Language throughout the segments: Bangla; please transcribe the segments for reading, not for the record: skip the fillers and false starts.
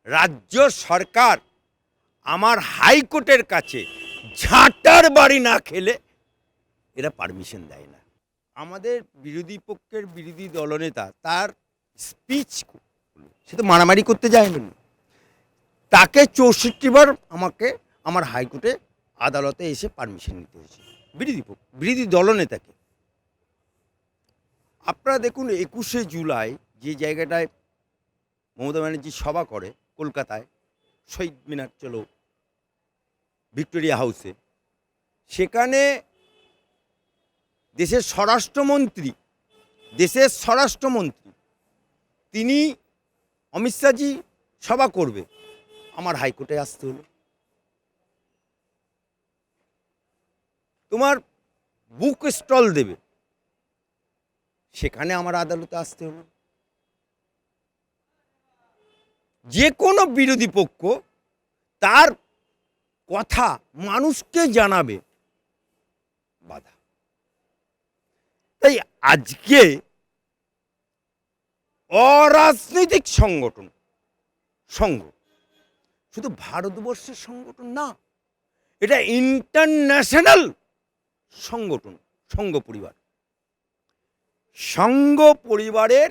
রাজ্য সরকার আমার হাইকোর্টের কাছে ঝাঁটার বাড়ি না খেলে এরা পারমিশন দেয় না। আমাদের বিরোধী পক্ষের বিরোধী দলনেতা তার স্পিচ, সে তো মারামারি করতে যায়নি, তাকে 64 বার আমাকে আমার হাইকোর্টে আদালতে এসে পারমিশন নিতে হয়েছে বিরোধী দলনেতাকে। আপনারা দেখুন 21শে জুলাই যে জায়গাটায় মমতা ব্যানার্জি সভা করে কলকাতায়, শহীদ মিনার চলো ভিক্টোরিয়া হাউসে, সেখানে দেশের স্বরাষ্ট্রমন্ত্রী তিনি অমিত শাহজি সভা করবে, আমার হাইকোর্টে আসতে হলো। তোমার বুক স্টল দেবে, সেখানে আমার আদালতে আসতে হলো। যে কোনো বিরোধী পক্ষ তার কথা মানুষকে জানাবে, বাধা। তাই আজকে অরাজনৈতিক সংঘ শুধু ভারতবর্ষের সংগঠন না, এটা ইন্টারন্যাশনাল সংগঠন। সংঘ পরিবারের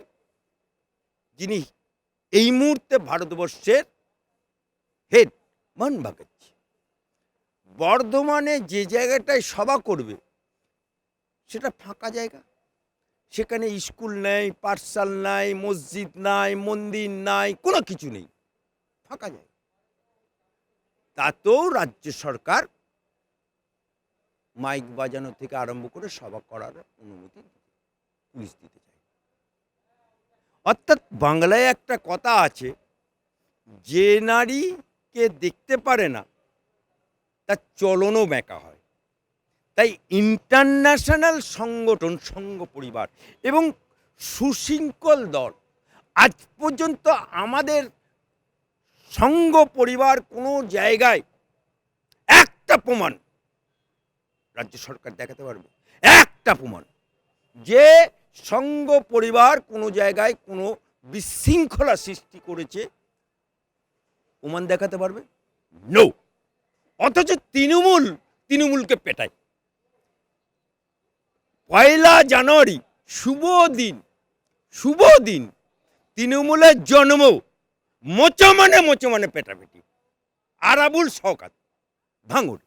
যিনি এই মুহূর্তে ভারতবর্ষের হেড, মোহন ভাগবত, বর্ধমানে যে জায়গাটায় সভা করবে সেটা ফাঁকা জায়গা, সেখানে স্কুল নেই, পাঠশাল নাই, মসজিদ নাই, মন্দির নাই, কোনো কিছু নেই, ফাঁকা জায়গা। তাতেও রাজ্য সরকার মাইক বাজানো থেকে আরম্ভ করে সভা করার অনুমতি পুলিশ দিতে চায়। অর্থাৎ বাংলায় একটা কথা আছে, যে নারীকে দেখতে পারে না তার চলনও ব্যাকা হয়। তাই ইন্টারন্যাশনাল সংগঠন সংঘ পরিবার এবং সুশৃঙ্খল দল, আজ পর্যন্ত আমাদের সংঘ পরিবার কোনো জায়গায় একটা প্রমাণ রাজ্য সরকার দেখাতে পারবে, একটা প্রমাণ যে সংঘ পরিবার কোনো জায়গায় কোনো বিশৃঙ্খলা সৃষ্টি করেছে, প্রমাণ দেখাতে পারবে? নো। অথচ তৃণমূলকে পেটায়। 1 জানুয়ারি শুভ দিন, তৃণমূলের জন্ম, মোচা মানে পেটাপেটি, আরাবুল শওকত ভাঙড়,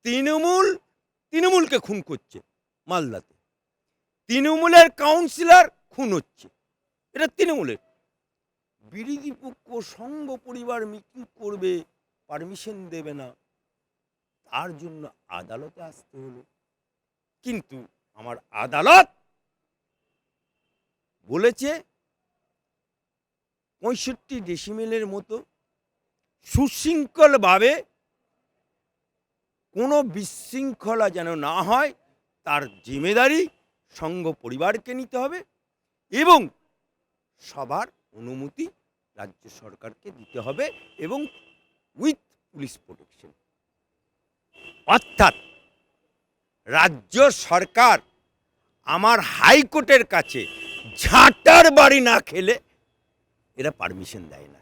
তৃণমূলকে খুন করছে মালদাতে, তৃণমূলের কাউন্সিলর খুন হচ্ছে, এটা তৃণমূলের। বিরোধী পক্ষ সংঘ পরিবার মিটিং করবে, পারমিশন দেবে না, তার জন্য আদালতে আসতে হলো। কিন্তু আমার আদালত বলেছে 65 ডেসিমেলের মতো সুশৃঙ্খলভাবে কোনো বিশৃঙ্খলা যেন না হয়, তার জিম্মেদারি সংঘ পরিবারকে নিতে হবে এবং সবার অনুমতি রাজ্য সরকারকে দিতে হবে এবং উইথ পুলিশ প্রোটেকশন। অর্থাৎ রাজ্য সরকার আমার হাইকোর্টের কাছে ঝাঁটার বাড়ি না খেলে এরা পারমিশন দেয় না।